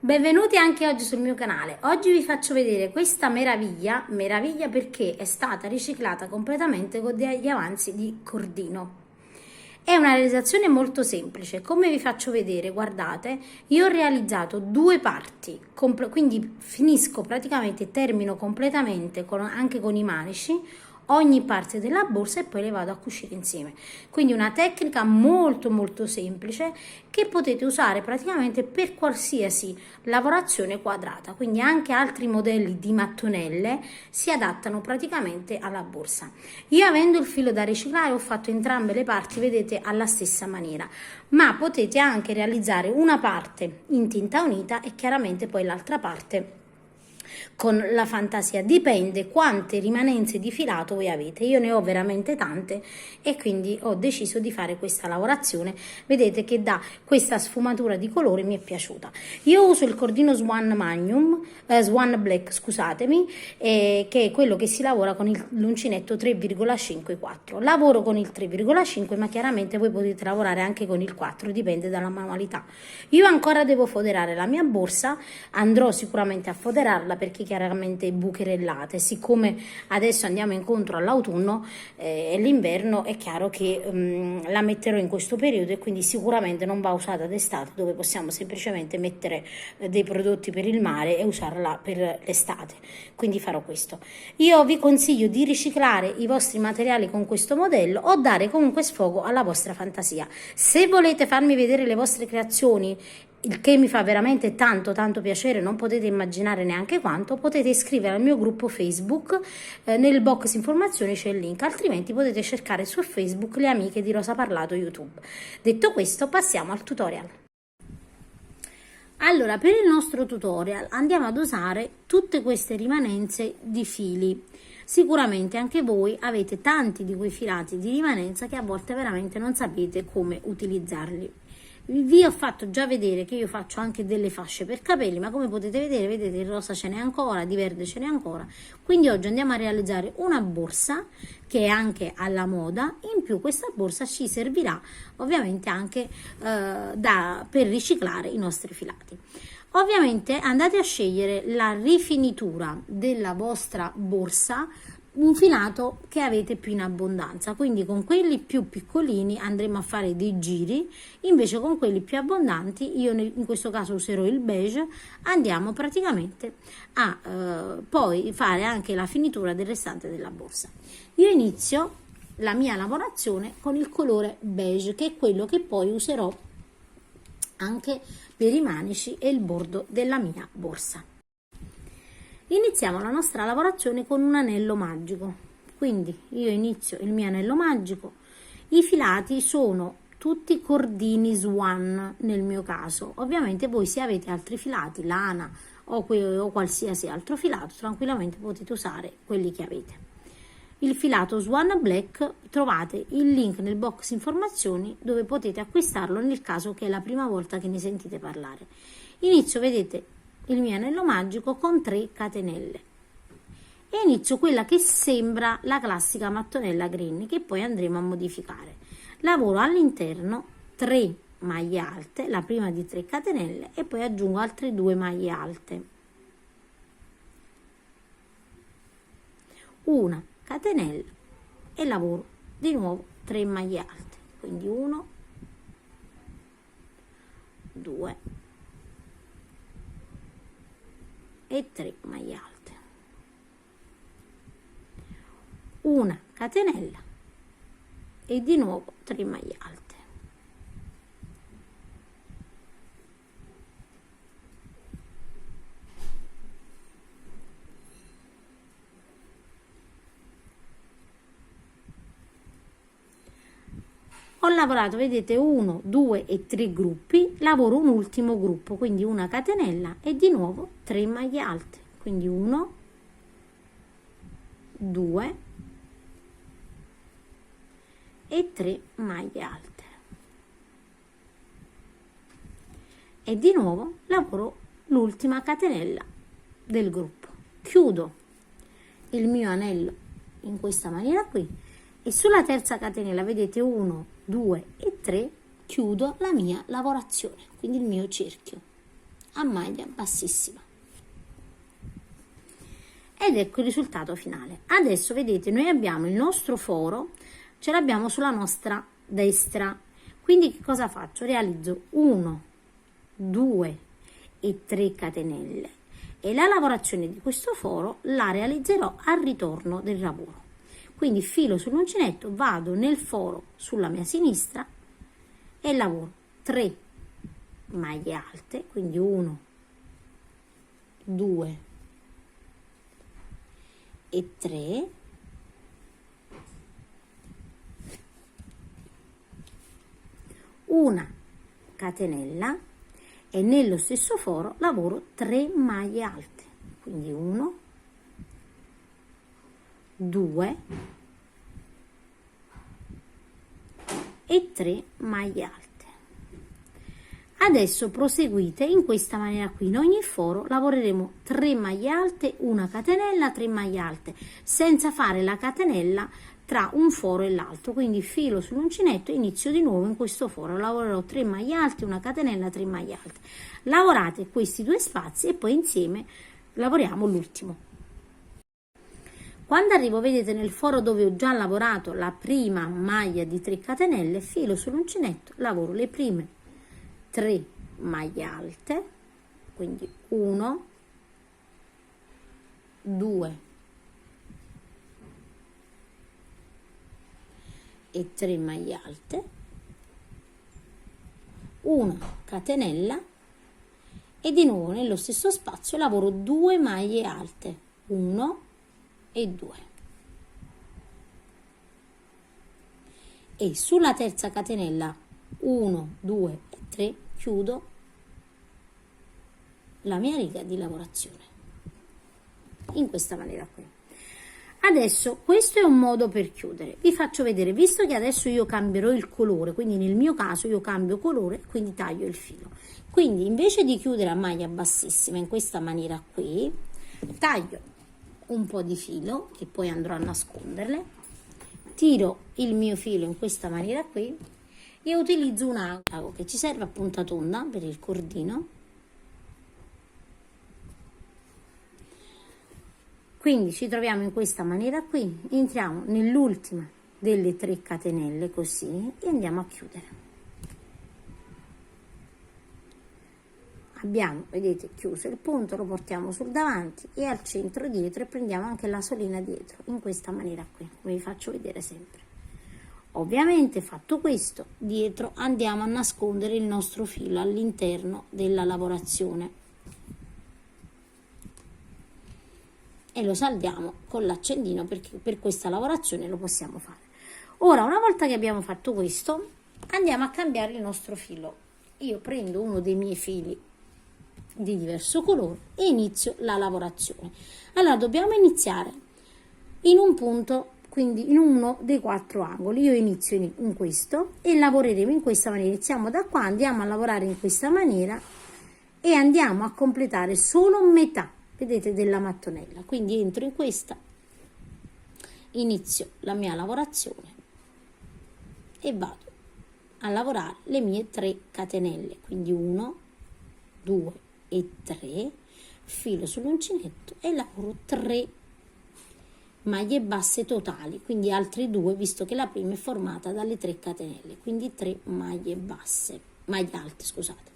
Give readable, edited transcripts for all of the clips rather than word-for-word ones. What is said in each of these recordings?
Benvenuti anche oggi sul mio canale. Oggi vi faccio vedere questa meraviglia perché è stata riciclata completamente con degli avanzi di cordino. È una realizzazione molto semplice, come vi faccio vedere, guardate, io ho realizzato due parti, quindi finisco praticamente, termino completamente anche con i manici, ogni parte della borsa e poi le vado a cucire insieme. Quindi una tecnica molto semplice che potete usare praticamente per qualsiasi lavorazione quadrata, quindi anche altri modelli di mattonelle si adattano praticamente alla borsa. Io, avendo il filo da riciclare, ho fatto entrambe le parti, vedete, alla stessa maniera, ma potete anche realizzare una parte in tinta unita e chiaramente poi l'altra parte con la fantasia. Dipende quante rimanenze di filato voi avete. Io ne ho veramente tante e quindi ho deciso di fare questa lavorazione. Vedete che dà questa sfumatura di colore, mi è piaciuta. Io uso il cordino Swan Black, scusatemi, che è quello che si lavora con l'uncinetto 3,5-4. Lavoro con il 3,5, ma chiaramente voi potete lavorare anche con il 4, dipende dalla manualità. Io ancora devo foderare la mia borsa, andrò sicuramente a foderarla perché chiaramente bucherellate, siccome adesso andiamo incontro all'autunno e l'inverno, è chiaro che la metterò in questo periodo e quindi sicuramente non va usata d'estate, dove possiamo semplicemente mettere dei prodotti per il mare e usarla per l'estate, quindi farò questo. Io vi consiglio di riciclare i vostri materiali con questo modello o dare comunque sfogo alla vostra fantasia. Se volete farmi vedere le vostre creazioni, il che mi fa veramente tanto piacere, non potete immaginare neanche quanto, potete iscrivervi al mio gruppo Facebook, nel box informazioni c'è il link, altrimenti potete cercare su Facebook le amiche di Rosa Parlato YouTube. Detto questo, passiamo al tutorial. Allora, per il nostro tutorial andiamo ad usare tutte queste rimanenze di fili. Sicuramente anche voi avete tanti di quei filati di rimanenza che a volte veramente non sapete come utilizzarli. Vi ho fatto già vedere che io faccio anche delle fasce per capelli, ma come potete vedere, vedete, il rosa ce n'è ancora, di verde ce n'è ancora. Quindi oggi andiamo a realizzare una borsa che è anche alla moda. In più questa borsa ci servirà ovviamente anche per riciclare i nostri filati. Ovviamente andate a scegliere la rifinitura della vostra borsa, un filato che avete più in abbondanza, quindi con quelli più piccolini andremo a fare dei giri, invece con quelli più abbondanti, io in questo caso userò il beige, andiamo praticamente a poi fare anche la finitura del restante della borsa. Io inizio la mia lavorazione con il colore beige, che è quello che poi userò anche per i manici e il bordo della mia borsa. Iniziamo la nostra lavorazione con un anello magico, quindi io inizio il mio anello magico. I filati sono tutti cordini Swan nel mio caso, ovviamente voi se avete altri filati, lana o qualsiasi altro filato, tranquillamente potete usare quelli che avete. Il filato Swan Black trovate il link nel box informazioni dove potete acquistarlo nel caso che è la prima volta che ne sentite parlare. Inizio, vedete, il mio anello magico con 3 catenelle e inizio quella che sembra la classica mattonella green, che poi andremo a modificare. Lavoro all'interno 3 maglie alte, la prima di 3 catenelle, e poi aggiungo altre 2 maglie alte, una catenella, e lavoro di nuovo 3 maglie alte, quindi 1, 2 e 3 maglie alte, una catenella e di nuovo 3 maglie alte. Ho lavorato, vedete, 1, 2 e 3 gruppi, lavoro un ultimo gruppo, quindi una catenella e di nuovo 3 maglie alte, quindi 1, 2 e 3 maglie alte, e di nuovo lavoro l'ultima catenella del gruppo. Chiudo il mio anello in questa maniera qui e sulla terza catenella, vedete, 1, 2 e 3, chiudo la mia lavorazione, quindi il mio cerchio. a maglia bassissima. Ed ecco il risultato finale. Adesso vedete, noi abbiamo il nostro foro, ce l'abbiamo sulla nostra destra, quindi che cosa faccio? Realizzo 1, 2 e 3 catenelle e la lavorazione di questo foro la realizzerò al ritorno del lavoro. Quindi filo sull'uncinetto, vado nel foro sulla mia sinistra e lavoro 3 maglie alte, quindi 1, 2 e 3, una catenella e nello stesso foro lavoro 3 maglie alte, quindi 1, 2 e 3 maglie alte. Adesso proseguite in questa maniera qui, in ogni foro lavoreremo 3 maglie alte, una catenella, 3 maglie alte, senza fare la catenella tra un foro e l'altro, quindi filo sull'uncinetto e inizio di nuovo in questo foro, lavorerò 3 maglie alte, una catenella, 3 maglie alte. Lavorate questi due spazi e poi insieme lavoriamo l'ultimo. Quando arrivo, vedete, nel foro dove ho già lavorato la prima maglia di 3 catenelle, filo sull'uncinetto, lavoro le prime 3 maglie alte, quindi 1, 2 e 3 maglie alte, una catenella e di nuovo nello stesso spazio lavoro 2 maglie alte, 1 e 2, e sulla terza catenella 1, 2 e 3 chiudo la mia riga di lavorazione in questa maniera qui. Adesso questo è un modo per chiudere, vi faccio vedere, visto che adesso io cambierò il colore, quindi nel mio caso io cambio colore, quindi taglio il filo. Quindi invece di chiudere a maglia bassissima in questa maniera qui, taglio un po' di filo che poi andrò a nasconderle, tiro il mio filo in questa maniera qui e utilizzo un ago che ci serve a punta tonda per il cordino. Quindi ci troviamo in questa maniera qui, entriamo nell'ultima delle 3 catenelle così e andiamo a chiudere. Abbiamo, vedete, chiuso il punto, lo portiamo sul davanti e al centro dietro e prendiamo anche la solina dietro in questa maniera qui, come vi faccio vedere sempre. Ovviamente fatto questo, dietro andiamo a nascondere il nostro filo all'interno della lavorazione e lo saldiamo con l'accendino, perché per questa lavorazione lo possiamo fare. Ora, una volta che abbiamo fatto questo, andiamo a cambiare il nostro filo. Io prendo uno dei miei fili di diverso colore e inizio la lavorazione. Allora dobbiamo iniziare in un punto, quindi in uno dei 4 angoli. Io inizio in questo e lavoreremo in questa maniera. Iniziamo da qua, andiamo a lavorare in questa maniera e andiamo a completare solo metà, vedete, della mattonella. Quindi entro in questa, inizio la mia lavorazione e vado a lavorare le mie 3 catenelle, quindi 1, 2 e 3, filo sull'uncinetto e lavoro 3 maglie basse totali, quindi altri 2, visto che la prima è formata dalle 3 catenelle, quindi 3 maglie basse, maglie alte, scusate.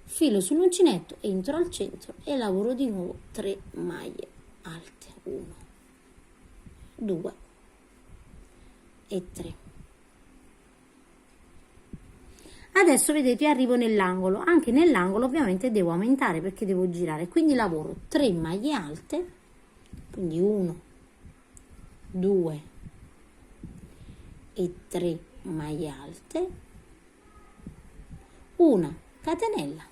Filo sull'uncinetto, entro al centro e lavoro di nuovo 3 maglie alte, 1, 2 e 3. Adesso vedete, arrivo nell'angolo, anche nell'angolo ovviamente devo aumentare perché devo girare, quindi lavoro 3 maglie alte, quindi 1, 2 e 3 maglie alte, una catenella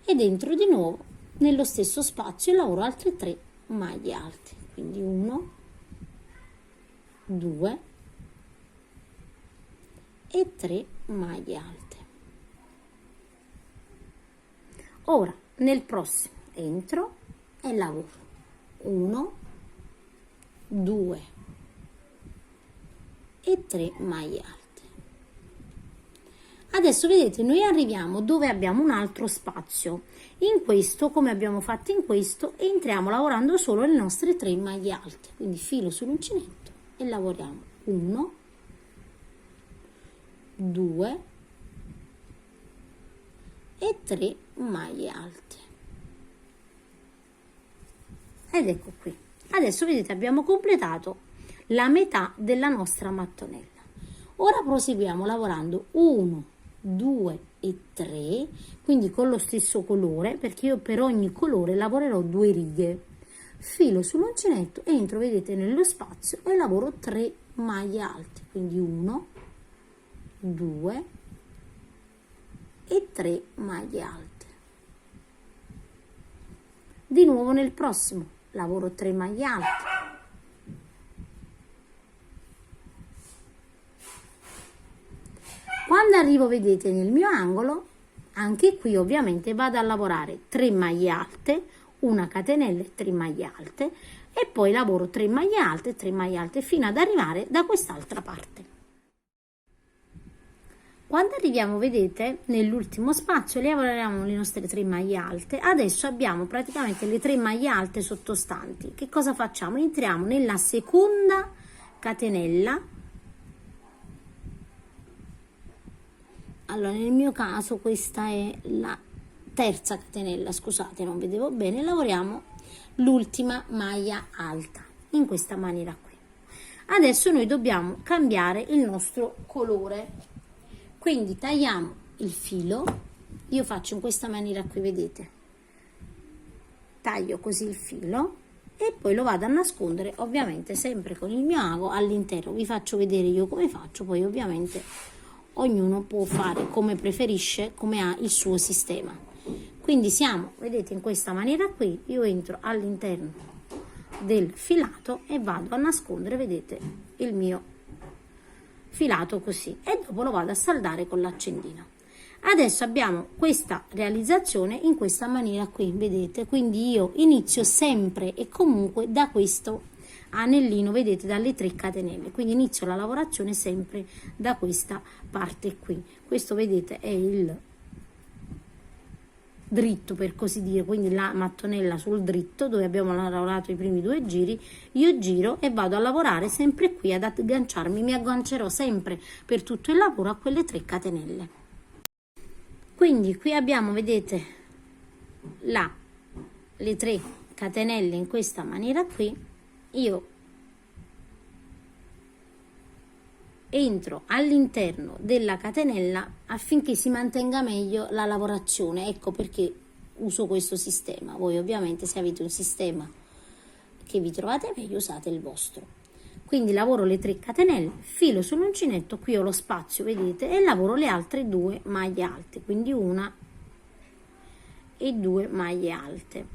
ed entro di nuovo nello stesso spazio e lavoro altre 3 maglie alte, quindi 1, 2 e 3 maglie alte. Ora nel prossimo entro e lavoro 1, 2 e 3 maglie alte. Adesso vedete, noi arriviamo dove abbiamo un altro spazio. In questo, come abbiamo fatto in questo, entriamo lavorando solo le nostre 3 maglie alte. Quindi filo sull'uncinetto e lavoriamo 1, 2 e 3 maglie alte. Ed ecco qui. Adesso vedete, abbiamo completato la metà della nostra mattonella. Ora proseguiamo lavorando 1, 2 e 3, quindi con lo stesso colore, perché io per ogni colore lavorerò 2 righe. Filo sull'uncinetto, entro, vedete, nello spazio e lavoro 3 maglie alte, quindi 1, 2 e 3 maglie alte. Di nuovo nel prossimo lavoro 3 maglie alte. Quando arrivo, vedete, nel mio angolo, anche qui ovviamente vado a lavorare 3 maglie alte, una catenella e 3 maglie alte, e poi lavoro 3 maglie alte fino ad arrivare da quest'altra parte. Quando arriviamo, vedete, nell'ultimo spazio lavoriamo le nostre 3 maglie alte. Adesso abbiamo praticamente le 3 maglie alte sottostanti. Che cosa facciamo? Entriamo nella seconda catenella. Allora, nel mio caso questa è la terza catenella, scusate, non vedevo bene. Lavoriamo l'ultima maglia alta in questa maniera qui. Adesso noi dobbiamo cambiare il nostro colore, quindi tagliamo il filo. Io faccio in questa maniera qui, vedete, taglio così il filo e poi lo vado a nascondere, ovviamente sempre con il mio ago all'interno. Vi faccio vedere io come faccio, poi ovviamente ognuno può fare come preferisce, come ha il suo sistema. Quindi siamo, vedete, in questa maniera qui. Io entro all'interno del filato e vado a nascondere, vedete, il mio filato così, e dopo lo vado a saldare con l'accendino. Adesso abbiamo questa realizzazione in questa maniera qui, vedete, quindi io inizio sempre e comunque da questo anellino, vedete, dalle 3 catenelle, quindi inizio la lavorazione sempre da questa parte qui. Questo, vedete, è il dritto, per così dire, quindi la mattonella sul dritto dove abbiamo lavorato i primi 2 giri. Io giro e vado a lavorare sempre qui ad agganciarmi, mi aggancerò sempre per tutto il lavoro a quelle 3 catenelle. Quindi qui abbiamo, vedete, le 3 catenelle in questa maniera qui. Io entro all'interno della catenella affinché si mantenga meglio la lavorazione. Ecco perché uso questo sistema. Voi ovviamente, se avete un sistema che vi trovate meglio, usate il vostro. Quindi lavoro le 3 catenelle, filo sull'uncinetto, qui ho lo spazio, vedete, e lavoro le altre 2 maglie alte, quindi 1 e 2 maglie alte.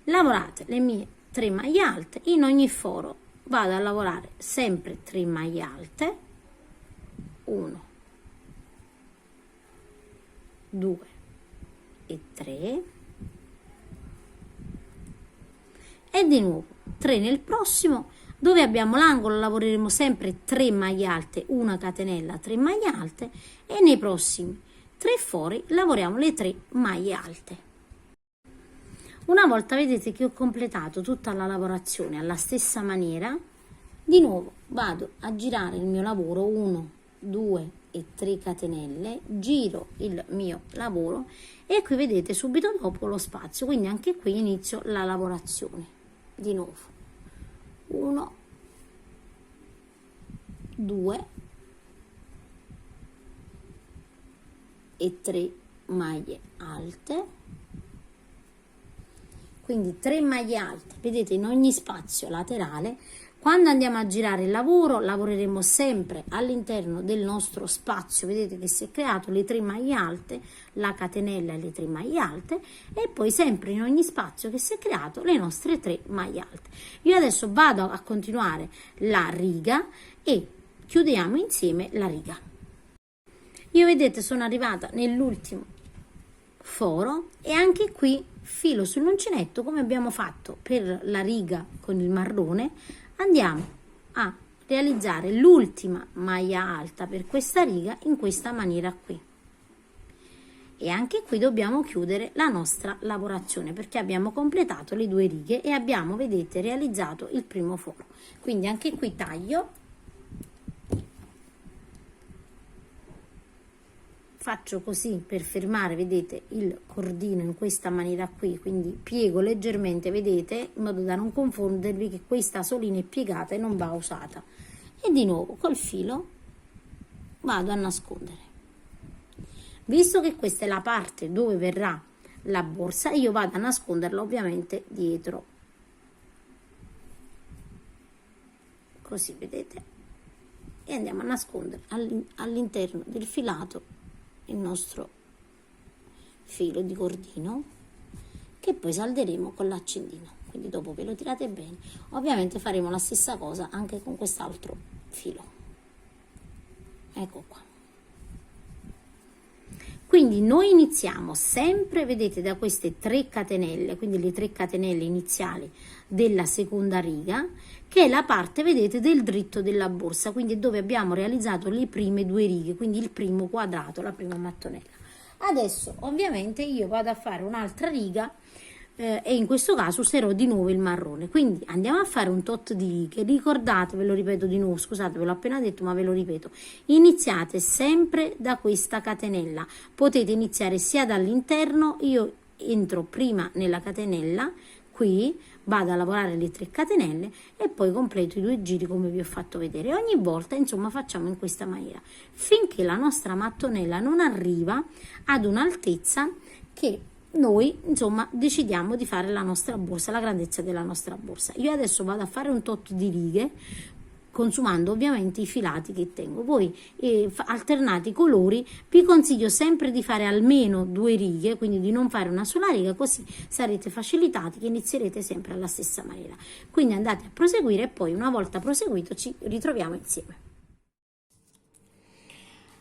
Lavorate le mie 3 maglie alte, in ogni foro vado a lavorare sempre 3 maglie alte, 1, 2 e 3, e di nuovo 3 nel prossimo. Dove abbiamo l'angolo lavoreremo sempre 3 maglie alte, una catenella, 3 maglie alte, e nei prossimi 3 fori lavoriamo le 3 maglie alte. Una volta, vedete, che ho completato tutta la lavorazione alla stessa maniera, di nuovo vado a girare il mio lavoro, 1, 2 e 3 catenelle, giro il mio lavoro e qui vedete subito dopo lo spazio, quindi anche qui inizio la lavorazione. Di nuovo 1, 2 e 3 maglie alte, quindi 3 maglie alte, vedete, in ogni spazio laterale. Quando andiamo a girare il lavoro lavoreremo sempre all'interno del nostro spazio, vedete che si è creato le 3 maglie alte, la catenella e le 3 maglie alte, e poi sempre in ogni spazio che si è creato le nostre 3 maglie alte. Io adesso vado a continuare la riga e chiudiamo insieme la riga. Io, vedete, sono arrivata nell'ultimo foro e anche qui filo sull'uncinetto come abbiamo fatto per la riga con il marrone. Andiamo a realizzare l'ultima maglia alta per questa riga in questa maniera qui. E anche qui dobbiamo chiudere la nostra lavorazione perché abbiamo completato le 2 righe e abbiamo, vedete, realizzato il primo foro. Quindi anche qui taglio, faccio così per fermare, vedete, il cordino in questa maniera qui, quindi piego leggermente, vedete, in modo da non confondervi che questa solina è piegata e non va usata. E di nuovo col filo vado a nascondere. Visto che questa è la parte dove verrà la borsa, io vado a nasconderla ovviamente dietro, così vedete, e andiamo a nascondere all'interno del filato il nostro filo di cordino, che poi salderemo con l'accendino. Quindi dopo ve lo tirate bene. Ovviamente faremo la stessa cosa anche con quest'altro filo. Ecco qua. Quindi noi iniziamo sempre, vedete, da queste 3 catenelle, quindi le 3 catenelle iniziali della seconda riga, che è la parte, vedete, del dritto della borsa, quindi dove abbiamo realizzato le prime 2 righe, quindi il primo quadrato, la prima mattonella. Adesso ovviamente io vado a fare un'altra riga e in questo caso userò di nuovo il marrone, quindi andiamo a fare un tot di righe. Ricordate, ve lo ripeto di nuovo, scusate, ve l'ho appena detto ma ve lo ripeto, iniziate sempre da questa catenella, potete iniziare sia dall'interno, io entro prima nella catenella qui, vado a lavorare le 3 catenelle e poi completo i 2 giri come vi ho fatto vedere. Ogni volta insomma facciamo in questa maniera finché la nostra mattonella non arriva ad un'altezza che noi insomma decidiamo di fare la nostra borsa, la grandezza della nostra borsa. Io adesso vado a fare un tot di righe consumando ovviamente i filati che tengo. Voi alternate i colori, vi consiglio sempre di fare almeno 2 righe, quindi di non fare una sola riga, così sarete facilitati che inizierete sempre alla stessa maniera. Quindi andate a proseguire e poi una volta proseguito ci ritroviamo insieme.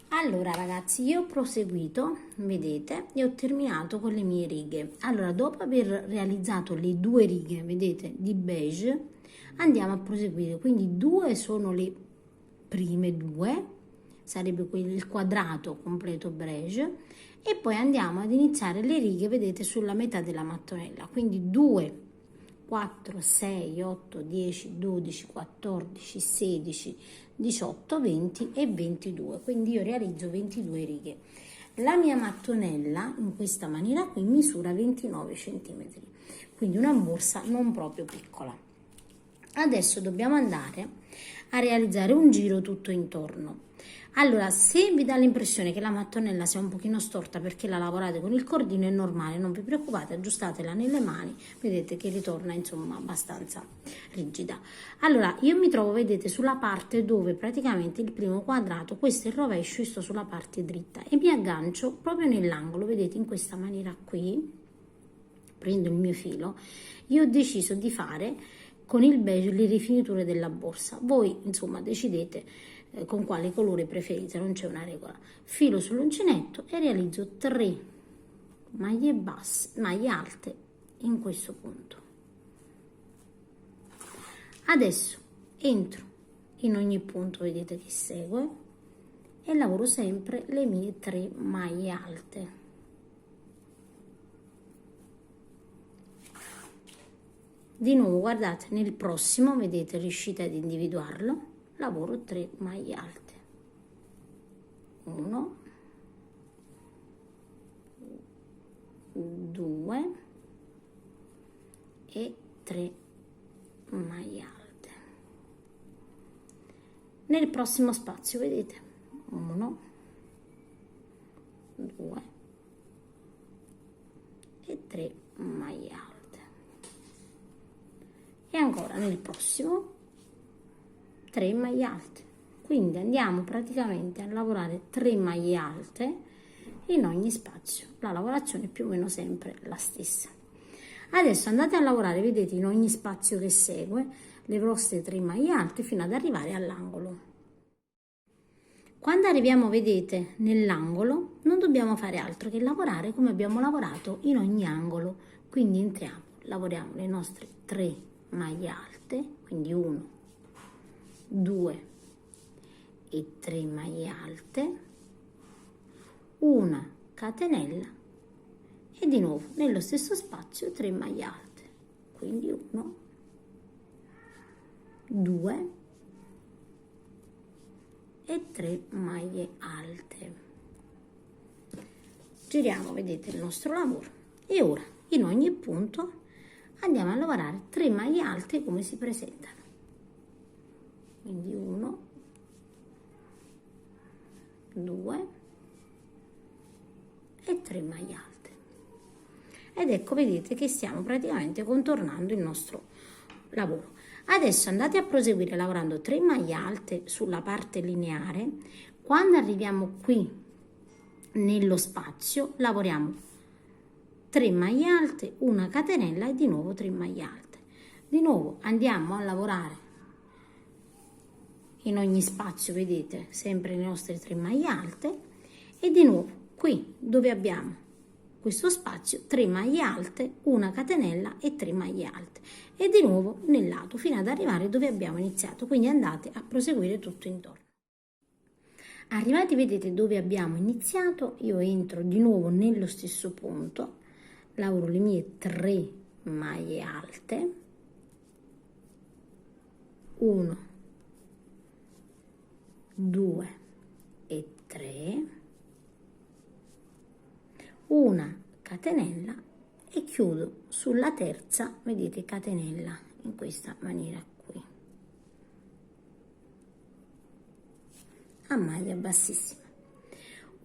Allora ragazzi, io ho proseguito, vedete, e ho terminato con le mie righe. Allora, dopo aver realizzato le 2 righe, vedete, di beige, andiamo a proseguire. Quindi 2 sono le prime 2, sarebbe il quadrato completo beige, e poi andiamo ad iniziare le righe, vedete, sulla metà della mattonella. Quindi 2, 4, 6, 8, 10, 12, 14, 16, 18, 20 e 22. Quindi io realizzo 22 righe. La mia mattonella in questa maniera qui misura 29 centimetri, quindi una borsa non proprio piccola. Adesso dobbiamo andare a realizzare un giro tutto intorno. Allora, se vi dà l'impressione che la mattonella sia un pochino storta perché la lavorate con il cordino, è normale, non vi preoccupate, aggiustatela nelle mani, vedete che ritorna insomma abbastanza rigida. Allora, io mi trovo, vedete, sulla parte dove praticamente il primo quadrato, questo è il rovescio, io sto sulla parte dritta e mi aggancio proprio nell'angolo, vedete, in questa maniera qui, prendo il mio filo, io ho deciso di fare con il beige le rifiniture della borsa. Voi insomma decidete con quale colore preferite, non c'è una regola. Filo sull'uncinetto e realizzo 3 maglie basse, maglie alte in questo punto. Adesso entro in ogni punto, vedete che segue, e lavoro sempre le mie 3 maglie alte. Di nuovo, guardate, nel prossimo, vedete, riuscite ad individuarlo, lavoro 3 maglie alte. 1, 2 e 3 maglie alte. Nel prossimo spazio, vedete, 1, 2 e 3 maglie alte. E ancora nel prossimo 3 maglie alte. Quindi andiamo praticamente a lavorare 3 maglie alte in ogni spazio. La lavorazione è più o meno sempre la stessa. Adesso andate a lavorare, vedete, in ogni spazio che segue le vostre 3 maglie alte fino ad arrivare all'angolo. Quando arriviamo, vedete, nell'angolo non dobbiamo fare altro che lavorare come abbiamo lavorato in ogni angolo. Quindi entriamo, lavoriamo le nostre 3 maglie alte, quindi 1, 2 e 3 maglie alte, una catenella e di nuovo nello stesso spazio 3 maglie alte, quindi 1, 2 e 3 maglie alte. Giriamo, vedete, il nostro lavoro e ora in ogni punto andiamo a lavorare 3 maglie alte come si presentano, quindi 1, 2 e 3 maglie alte. Ed ecco, vedete che stiamo praticamente contornando il nostro lavoro. Adesso andate a proseguire lavorando 3 maglie alte sulla parte lineare. Quando arriviamo qui nello spazio lavoriamo 3 maglie alte, una catenella e di nuovo 3 maglie alte. Di nuovo andiamo a lavorare in ogni spazio, vedete, sempre le nostre 3 maglie alte e di nuovo qui dove abbiamo questo spazio 3 maglie alte, una catenella e 3 maglie alte e di nuovo nel lato fino ad arrivare dove abbiamo iniziato, quindi andate a proseguire tutto intorno. Arrivati, vedete, dove abbiamo iniziato, io entro di nuovo nello stesso punto, lavoro le mie 3 maglie alte, 1, 2 e 3, una catenella e chiudo sulla terza, vedete, catenella in questa maniera qui, a maglia bassissima,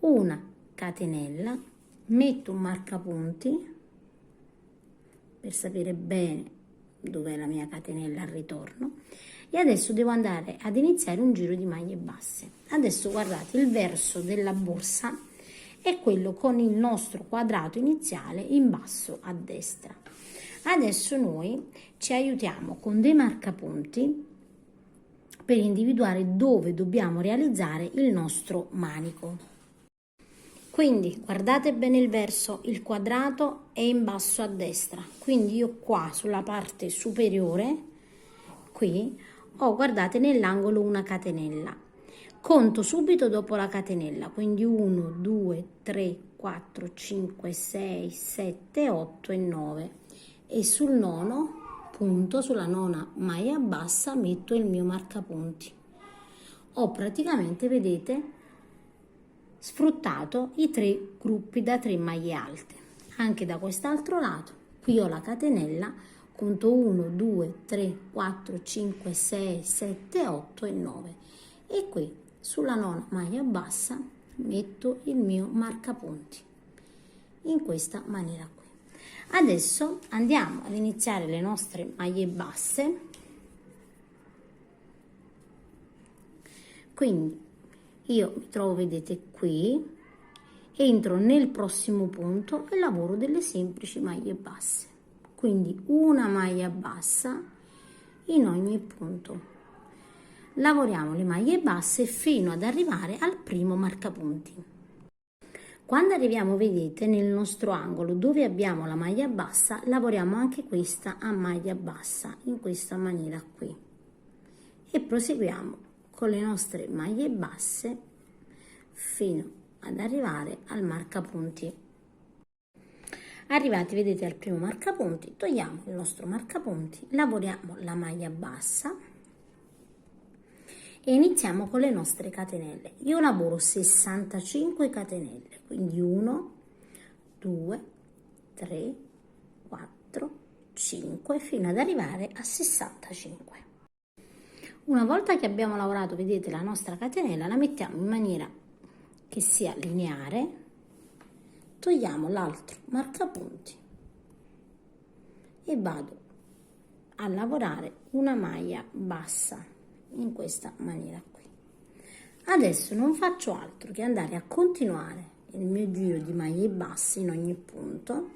una catenella, metto un marcapunti per sapere bene dov'è la mia catenella al ritorno e adesso devo andare ad iniziare un giro di maglie basse. Adesso guardate, il verso della borsa è quello con il nostro quadrato iniziale in basso a destra. Adesso noi ci aiutiamo con dei marcapunti per individuare dove dobbiamo realizzare il nostro manico. Quindi guardate bene il verso, il quadrato è in basso a destra, quindi io qua sulla parte superiore, qui, ho, guardate, nell'angolo una catenella. Conto subito dopo la catenella, quindi 1, 2, 3, 4, 5, 6, 7, 8 e 9. E sul nono punto, sulla nona maglia bassa, metto il mio marcapunti. Ho praticamente, vedete, sfruttato i 3 gruppi da 3 maglie alte. Anche da quest'altro lato, qui ho la catenella, conto 1, 2, 3, 4, 5, 6, 7, 8 e 9. E qui sulla nona maglia bassa metto il mio marcapunti in questa maniera qui. Adesso andiamo ad iniziare le nostre maglie basse, quindi io mi trovo, vedete, qui, entro nel prossimo punto e lavoro delle semplici maglie basse, quindi una maglia bassa in ogni punto. Lavoriamo le maglie basse fino ad arrivare al primo marcapunti. Quando arriviamo, vedete, nel nostro angolo dove abbiamo la maglia bassa, lavoriamo anche questa a maglia bassa in questa maniera qui e proseguiamo con le nostre maglie basse fino ad arrivare al marcapunti. Arrivati, vedete, al primo marcapunti, togliamo il nostro marcapunti, lavoriamo la maglia bassa e iniziamo con le nostre catenelle. Io lavoro 65 catenelle, quindi 1, 2, 3, 4, 5 fino ad arrivare a 65. Una volta che abbiamo lavorato, vedete, la nostra catenella, la mettiamo in maniera che sia lineare, togliamo l'altro marcapunti e vado a lavorare una maglia bassa in questa maniera qui. Adesso non faccio altro che andare a continuare il mio giro di maglie basse in ogni punto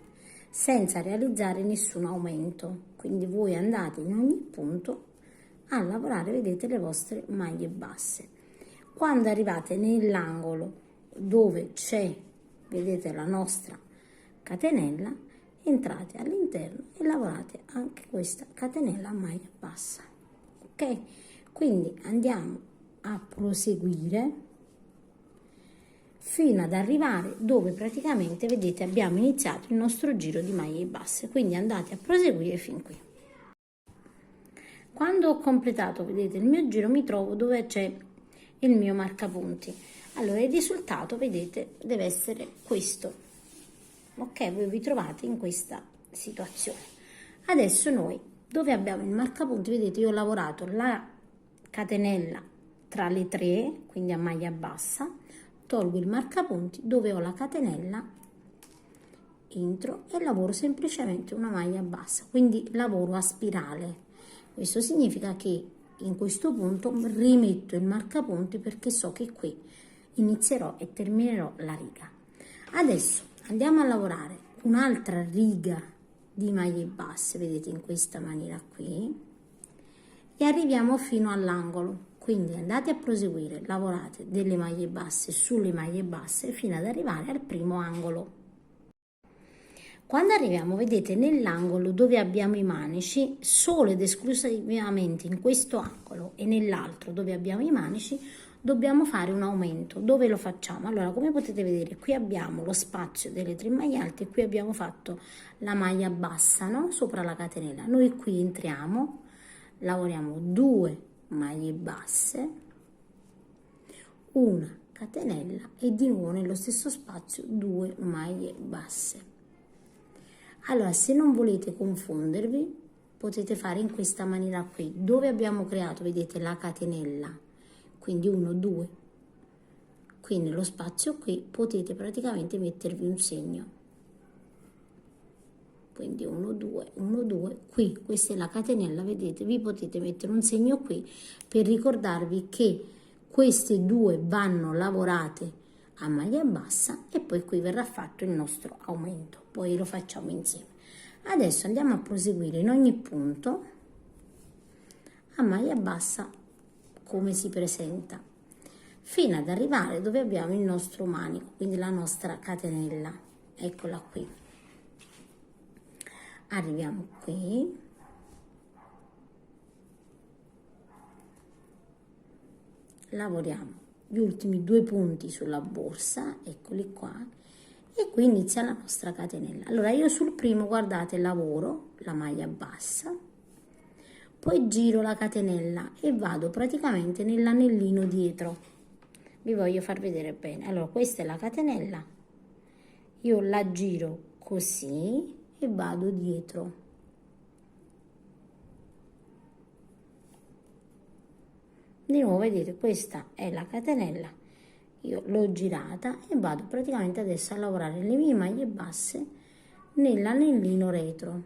senza realizzare nessun aumento, quindi voi andate in ogni punto a lavorare, vedete, le vostre maglie basse. Quando arrivate nell'angolo dove c'è, vedete, la nostra catenella, entrate all'interno e lavorate anche questa catenella a maglia bassa, ok? Quindi andiamo a proseguire fino ad arrivare dove praticamente, vedete, abbiamo iniziato il nostro giro di maglie basse. Quindi andate a proseguire fin qui. Quando ho completato, vedete, il mio giro, mi trovo dove c'è il mio marcapunti. Allora il risultato, vedete, deve essere questo. Ok, voi vi trovate in questa situazione. Adesso noi, dove abbiamo il marcapunti, vedete, io ho lavorato la catenella tra le 3, quindi a maglia bassa, tolgo il marcapunti, dove ho la catenella, entro e lavoro semplicemente una maglia bassa, quindi lavoro a spirale. Questo significa che in questo punto rimetto il marcapunti, perché so che qui inizierò e terminerò la riga. Adesso andiamo a lavorare un'altra riga di maglie basse, vedete, in questa maniera qui, e arriviamo fino all'angolo. Quindi andate a proseguire, lavorate delle maglie basse sulle maglie basse fino ad arrivare al primo angolo. Quando arriviamo, vedete, nell'angolo dove abbiamo i manici, solo ed esclusivamente in questo angolo e nell'altro dove abbiamo i manici, dobbiamo fare un aumento. Dove lo facciamo? Allora, come potete vedere, qui abbiamo lo spazio delle 3 maglie alte e qui abbiamo fatto la maglia bassa, no? Sopra la catenella. Noi qui entriamo, lavoriamo 2 maglie basse, una catenella e di nuovo nello stesso spazio 2 maglie basse. Allora, se non volete confondervi, potete fare in questa maniera qui, dove abbiamo creato, vedete, la catenella, quindi 1, 2, qui nello spazio qui potete praticamente mettervi un segno, quindi 1, 2, 1, 2, qui, questa è la catenella, vedete, vi potete mettere un segno qui per ricordarvi che queste due vanno lavorate a maglia bassa e poi qui verrà fatto il nostro aumento, poi lo facciamo insieme. Adesso andiamo a proseguire in ogni punto a maglia bassa come si presenta, fino ad arrivare dove abbiamo il nostro manico, quindi la nostra catenella, eccola qui. Arriviamo qui, lavoriamo gli ultimi 2 punti sulla borsa, eccoli qua, e qui inizia la nostra catenella. Allora io sul primo, guardate, lavoro la maglia bassa, poi giro la catenella e vado praticamente nell'anellino dietro. Vi voglio far vedere bene. Allora, questa è la catenella, io la giro così e vado dietro. Di nuovo, vedete, questa è la catenella, io l'ho girata e vado praticamente adesso a lavorare le mie maglie basse nell'anellino retro.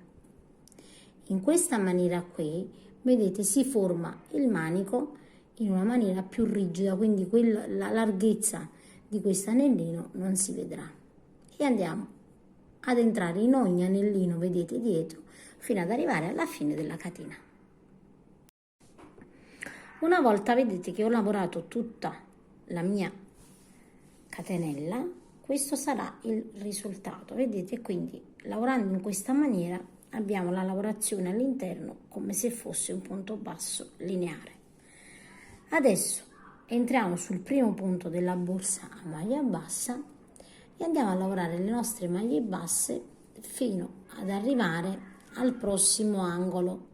In questa maniera qui, vedete, si forma il manico in una maniera più rigida, quindi la larghezza di questo anellino non si vedrà. E andiamo ad entrare in ogni anellino, vedete, dietro, fino ad arrivare alla fine della catena. Una volta, vedete, che ho lavorato tutta la mia catenella, questo sarà il risultato, vedete. Quindi lavorando in questa maniera abbiamo la lavorazione all'interno come se fosse un punto basso lineare. Adesso entriamo sul primo punto della borsa a maglia bassa e andiamo a lavorare le nostre maglie basse fino ad arrivare al prossimo angolo.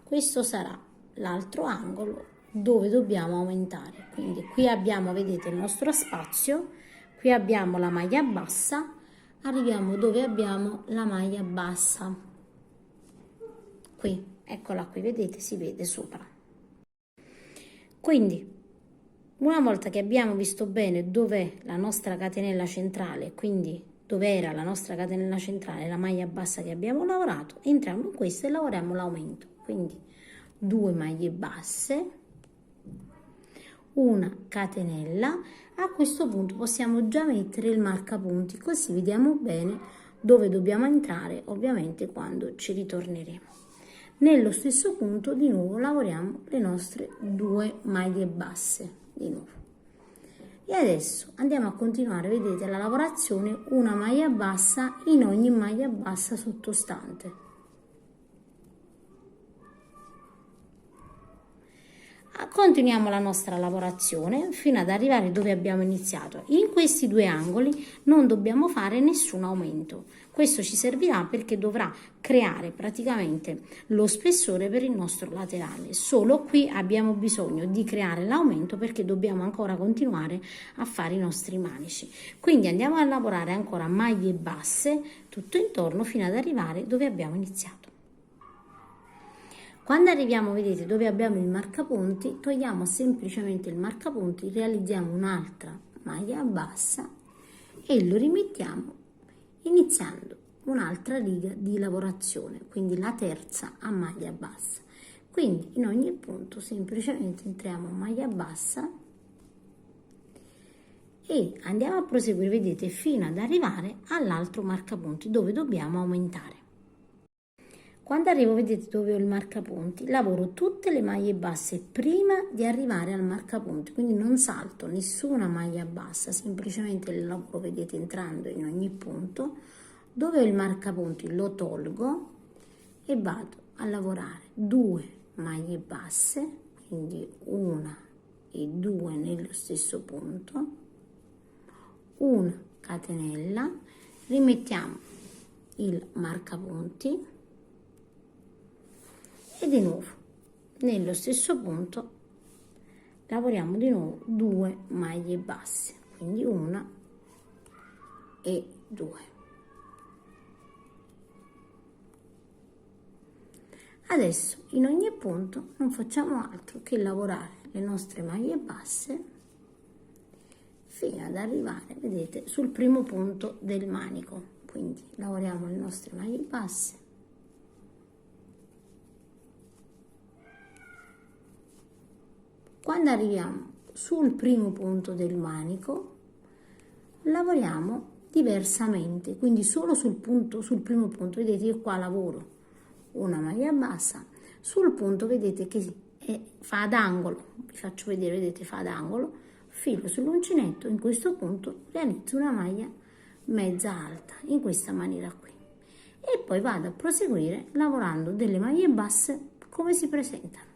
Questo sarà l'altro angolo dove dobbiamo aumentare. Quindi qui abbiamo, vedete, il nostro spazio, qui abbiamo la maglia bassa, arriviamo dove abbiamo la maglia bassa, qui, eccola qui, vedete, si vede sopra. Quindi una volta che abbiamo visto bene dov'è la nostra catenella centrale, quindi dove era la nostra catenella centrale, la maglia bassa che abbiamo lavorato, entriamo in questa e lavoriamo l'aumento. Quindi 2 maglie basse, una catenella. A questo punto possiamo già mettere il marcapunti, così vediamo bene dove dobbiamo entrare, ovviamente quando ci ritorneremo. Nello stesso punto di nuovo lavoriamo le nostre 2 maglie basse di nuovo. E adesso andiamo a continuare, vedete, la lavorazione una maglia bassa in ogni maglia bassa sottostante. Continuiamo la nostra lavorazione fino ad arrivare dove abbiamo iniziato. In questi due angoli non dobbiamo fare nessun aumento. Questo ci servirà perché dovrà creare praticamente lo spessore per il nostro laterale. Solo qui abbiamo bisogno di creare l'aumento perché dobbiamo ancora continuare a fare i nostri manici. Quindi andiamo a lavorare ancora maglie basse tutto intorno fino ad arrivare dove abbiamo iniziato. Quando arriviamo, vedete, dove abbiamo il marcapunti, togliamo semplicemente il marcapunti, realizziamo un'altra maglia bassa e lo rimettiamo iniziando un'altra riga di lavorazione, quindi la terza a maglia bassa. Quindi in ogni punto semplicemente entriamo in maglia bassa e andiamo a proseguire, vedete, fino ad arrivare all'altro marcapunti dove dobbiamo aumentare. Quando arrivo, vedete dove ho il marcapunti, lavoro tutte le maglie basse prima di arrivare al marcapunti, quindi non salto nessuna maglia bassa, semplicemente il lavoro, vedete, entrando in ogni punto. Dove ho il marcapunti lo tolgo e vado a lavorare 2 maglie basse, quindi una e 2 nello stesso punto, una catenella, rimettiamo il marcapunti e di nuovo nello stesso punto lavoriamo di nuovo 2 maglie basse, quindi una e 2. Adesso in ogni punto non facciamo altro che lavorare le nostre maglie basse fino ad arrivare, vedete, sul primo punto del manico. Quindi lavoriamo le nostre maglie basse, quando arriviamo sul primo punto del manico lavoriamo diversamente, quindi solo sul primo punto, vedete, io qua lavoro una maglia bassa, sul punto vedete che fa ad angolo, vi faccio vedere, vedete, fa ad angolo, filo sull'uncinetto, in questo punto realizzo una maglia mezza alta in questa maniera qui e poi vado a proseguire lavorando delle maglie basse come si presentano.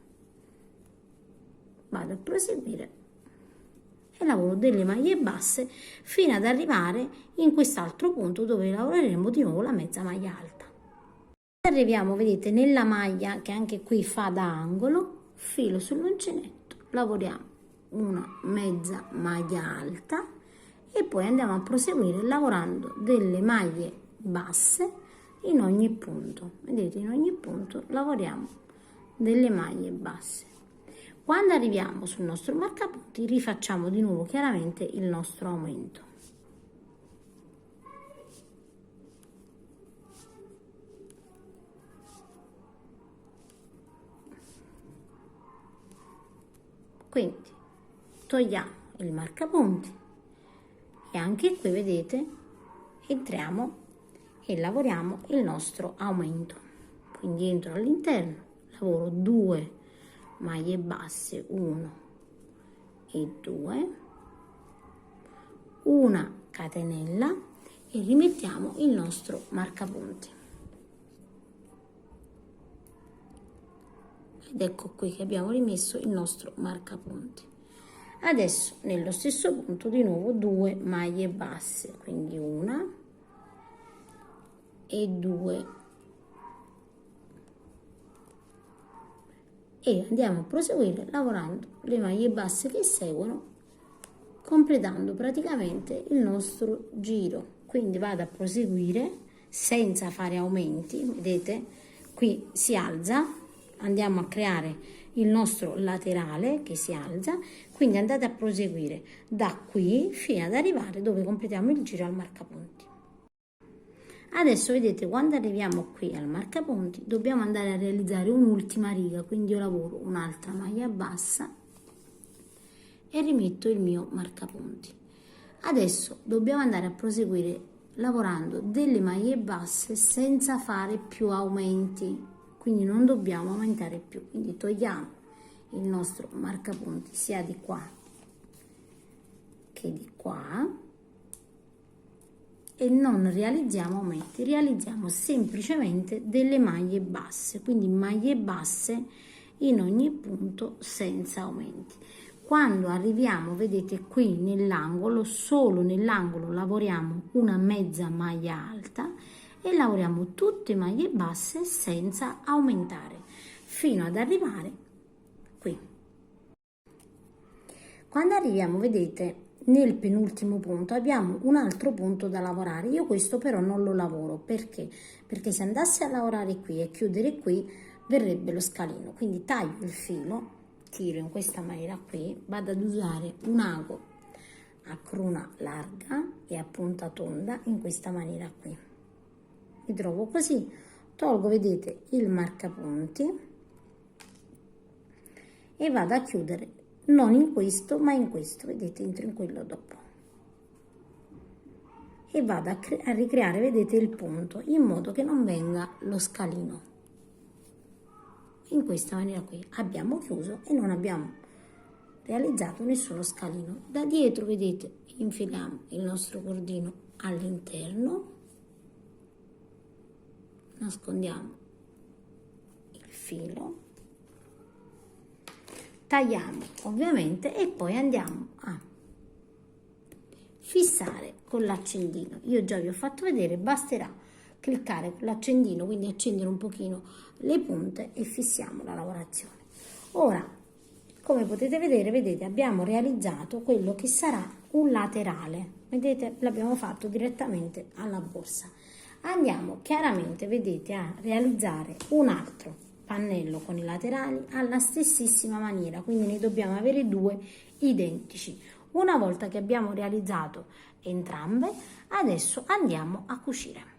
Vado a proseguire e lavoro delle maglie basse fino ad arrivare in quest'altro punto dove lavoreremo di nuovo la mezza maglia alta. Arriviamo, vedete, nella maglia che anche qui fa da angolo, filo sull'uncinetto, lavoriamo una mezza maglia alta e poi andiamo a proseguire lavorando delle maglie basse in ogni punto. Vedete, in ogni punto lavoriamo delle maglie basse. Quando arriviamo sul nostro marcapunti rifacciamo di nuovo chiaramente il nostro aumento. Quindi togliamo il marcapunti e anche qui, vedete, entriamo e lavoriamo il nostro aumento. Quindi entro all'interno, lavoro 2 maglie basse, 1 e 2, una catenella e rimettiamo il nostro marcapunti. Ed ecco qui che abbiamo rimesso il nostro marcapunti. Adesso nello stesso punto di nuovo 2 maglie basse, quindi una e 2, e andiamo a proseguire lavorando le maglie basse che seguono, completando praticamente il nostro giro. Quindi vado a proseguire senza fare aumenti, vedete, qui si alza, andiamo a creare il nostro laterale che si alza, quindi andate a proseguire da qui fino ad arrivare dove completiamo il giro al marcapunti. Adesso vedete, quando arriviamo qui al marcapunti dobbiamo andare a realizzare un'ultima riga, quindi io lavoro un'altra maglia bassa e rimetto il mio marcapunti. Adesso dobbiamo andare a proseguire lavorando delle maglie basse senza fare più aumenti, quindi non dobbiamo aumentare più, quindi togliamo il nostro marcapunti sia di qua che di qua e non realizziamo aumenti, realizziamo semplicemente delle maglie basse, quindi maglie basse in ogni punto senza aumenti. Quando arriviamo, vedete, qui nell'angolo, solo nell'angolo lavoriamo una mezza maglia alta e lavoriamo tutte maglie basse senza aumentare fino ad arrivare qui. Quando arriviamo, vedete, nel penultimo punto abbiamo un altro punto da lavorare. Io questo però non lo lavoro perché se andassi a lavorare qui e chiudere qui verrebbe lo scalino, quindi taglio il filo, tiro in questa maniera qui, vado ad usare un ago a cruna larga e a punta tonda in questa maniera qui. Mi trovo così, tolgo, vedete, il marcapunti e vado a chiudere non in questo ma in questo, vedete, entro in quello dopo e vado a ricreare, vedete, il punto in modo che non venga lo scalino. In questa maniera qui abbiamo chiuso e non abbiamo realizzato nessuno scalino. Da dietro, vedete, infiliamo il nostro cordino all'interno, nascondiamo il filo, tagliamo ovviamente e poi andiamo a fissare con l'accendino. Io già vi ho fatto vedere, basterà cliccare con l'accendino, quindi accendere un pochino le punte e fissiamo la lavorazione. Ora, come potete vedere, vedete, abbiamo realizzato quello che sarà un laterale, vedete, l'abbiamo fatto direttamente alla borsa. Andiamo chiaramente, vedete, a realizzare un altro pannello con i laterali alla stessissima maniera, quindi ne dobbiamo avere due identici. Una volta che abbiamo realizzato entrambe, adesso andiamo a cucire.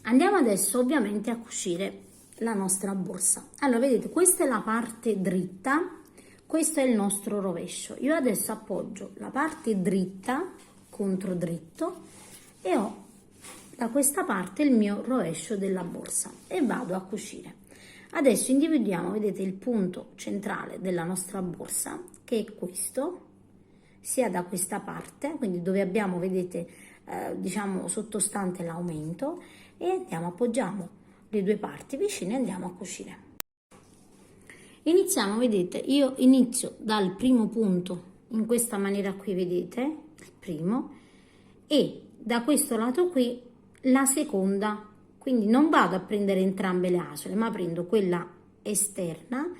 Andiamo adesso ovviamente a cucire la nostra borsa. Allora, vedete, questa è la parte dritta, questo è il nostro rovescio. Io adesso appoggio la parte dritta contro dritto e ho da questa parte il mio rovescio della borsa e vado a cucire. Adesso individuiamo, vedete, il punto centrale della nostra borsa, che è questo, sia da questa parte, quindi dove abbiamo, vedete, diciamo sottostante l'aumento, e andiamo, appoggiamo le due parti vicine e andiamo a cucire. Iniziamo, vedete, io inizio dal primo punto in questa maniera qui, vedete, il primo, e da questo lato qui la seconda, quindi non vado a prendere entrambe le asole, ma prendo quella esterna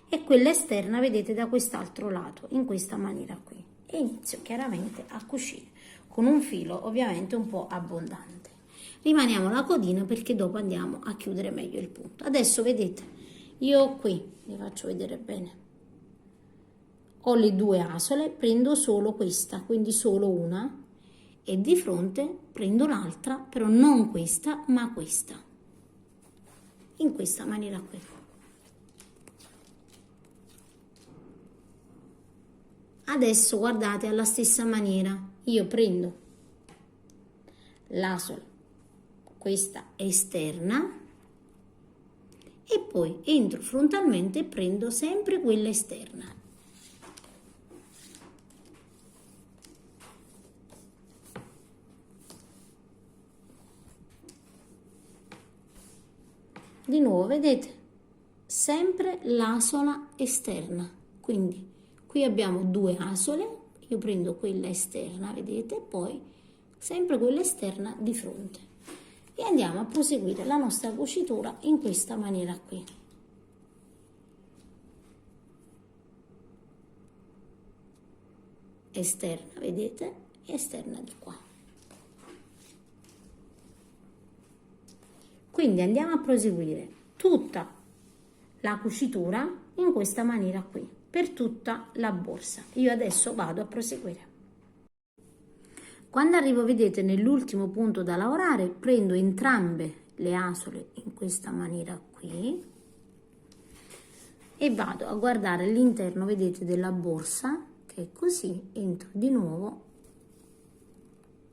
e quella esterna, vedete, da quest'altro lato, in questa maniera qui, e inizio chiaramente a cucire con un filo ovviamente un po' abbondante. Rimaniamo la codina perché dopo andiamo a chiudere meglio il punto. Adesso vedete, io qui vi faccio vedere bene, ho le due asole, prendo solo questa, quindi solo una, e di fronte prendo l'altra, però non questa ma questa, in questa maniera qui. Adesso guardate, alla stessa maniera io prendo l'asola, questa esterna, e poi entro frontalmente e prendo sempre quella esterna. Di nuovo, vedete, sempre l'asola esterna, quindi qui abbiamo due asole, io prendo quella esterna, vedete, poi sempre quella esterna di fronte e andiamo a proseguire la nostra cucitura in questa maniera qui. Esterna, vedete, e esterna di qua. Quindi andiamo a proseguire tutta la cucitura in questa maniera qui per tutta la borsa. Io adesso vado a proseguire. Quando arrivo, vedete, nell'ultimo punto da lavorare, prendo entrambe le asole in questa maniera qui e vado a guardare l'interno, vedete, della borsa, che è così, entro di nuovo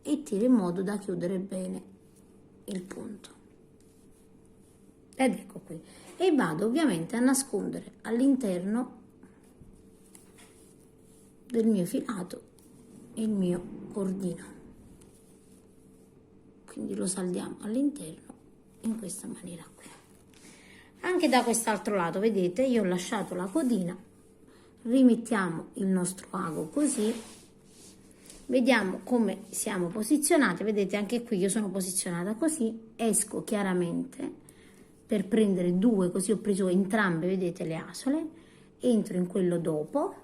e tiro in modo da chiudere bene il punto. Ed ecco qui. E vado ovviamente a nascondere all'interno del mio filato il mio cordino, quindi lo saldiamo all'interno in questa maniera qui. Anche da quest'altro lato, vedete, io ho lasciato la codina, rimettiamo il nostro ago così, vediamo come siamo posizionati, vedete anche qui io sono posizionata così, esco chiaramente per prendere due, così ho preso entrambe, vedete, le asole, entro in quello dopo,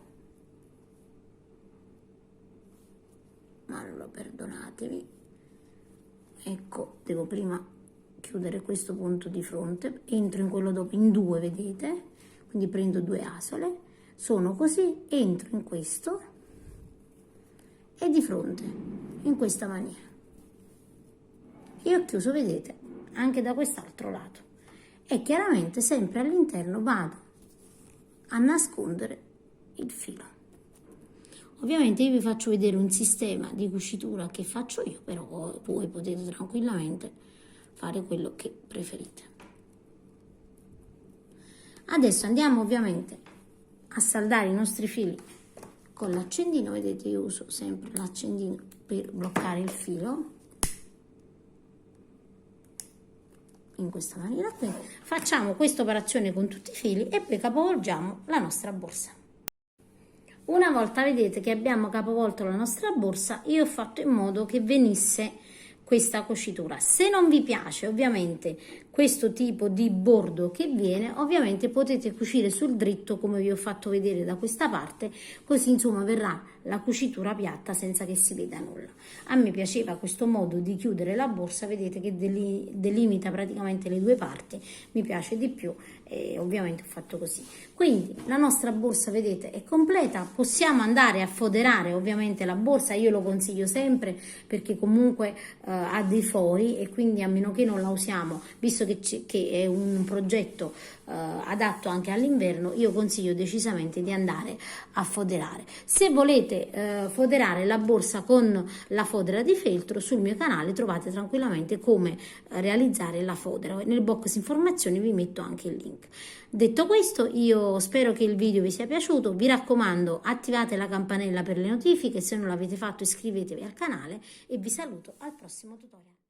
allora perdonatemi, ecco, devo prima chiudere questo punto di fronte, entro in quello dopo in due, vedete, quindi prendo due asole, sono così, entro in questo e di fronte in questa maniera e ho chiuso, vedete, anche da quest'altro lato, e chiaramente sempre all'interno vado a nascondere il filo. Ovviamente io vi faccio vedere un sistema di cucitura che faccio io, però voi potete tranquillamente fare quello che preferite. Adesso andiamo ovviamente a saldare i nostri fili con l'accendino, vedete io uso sempre l'accendino per bloccare il filo, in questa maniera qui. Facciamo questa operazione con tutti i fili e poi capovolgiamo la nostra borsa. Una volta vedete che abbiamo capovolto la nostra borsa, io ho fatto in modo che venisse questa cucitura. Se non vi piace ovviamente questo tipo di bordo che viene, ovviamente potete cucire sul dritto come vi ho fatto vedere da questa parte, così insomma verrà la cucitura piatta senza che si veda nulla. A me piaceva questo modo di chiudere la borsa, vedete che delimita praticamente le due parti, mi piace di più e ovviamente ho fatto così. Quindi la nostra borsa, vedete, è completa, possiamo andare a foderare ovviamente la borsa, io lo consiglio sempre perché comunque ha dei fori e quindi a meno che non la usiamo, visto che è un progetto adatto anche all'inverno, io consiglio decisamente di andare a foderare. Se volete foderare la borsa con la fodera di feltro, sul mio canale trovate tranquillamente come realizzare la fodera, nel box informazioni vi metto anche il link. Detto questo, io spero che il video vi sia piaciuto, vi raccomando attivate la campanella per le notifiche, se non l'avete fatto iscrivetevi al canale e vi saluto al prossimo tutorial.